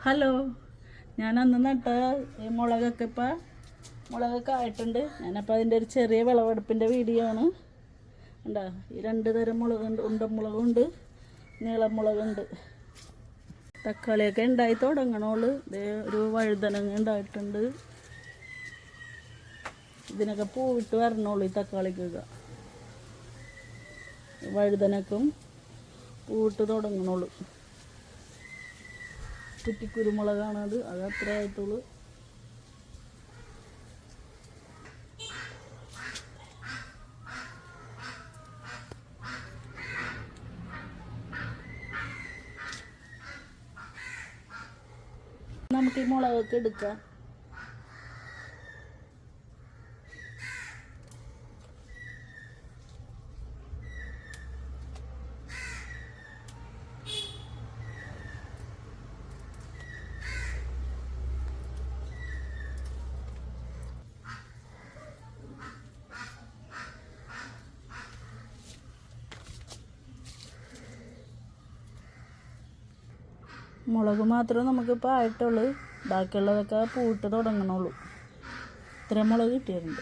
Hello, ഞാൻ അന്ന് നട്ട ഈ മുളകൊക്കെ ആയിട്ടുണ്ട്. ഞാനപ്പോൾ അതിൻ്റെ ഒരു ചെറിയ വിളവെടുപ്പിൻ്റെ വീഡിയോ ആണ്. ഉണ്ടാ, ഈ രണ്ട് തരം മുളകുണ്ട്, ഉണ്ടമുളകുണ്ട്, നീളമുളകുണ്ട്. തക്കാളിയൊക്കെ ഉണ്ടായി തുടങ്ങണോള്. ഒരു വഴുതനങ്ങ ഉണ്ടായിട്ടുണ്ട്. ഇതിനൊക്കെ പൂവിട്ട് വരണോളൂ. ഈ തക്കാളിക്കൊക്കെ വഴുതനക്കും പൂവിട്ട് തുടങ്ങണോളൂ. കുറ്റിക്കുരുമുളകാണ് അത് അത്ര ആയിട്ടുള്ളൂ. നമുക്ക് ഈ മുളകൊക്കെ എടുക്കാം. മുളക് മാത്രമേ നമുക്കിപ്പോൾ ആയിട്ടുള്ളൂ. ബാക്കിയുള്ളതൊക്കെ പൂവിട്ട് തുടങ്ങണുള്ളൂ. ഇത്രയും മുളക് കിട്ടിയിട്ടുണ്ട്.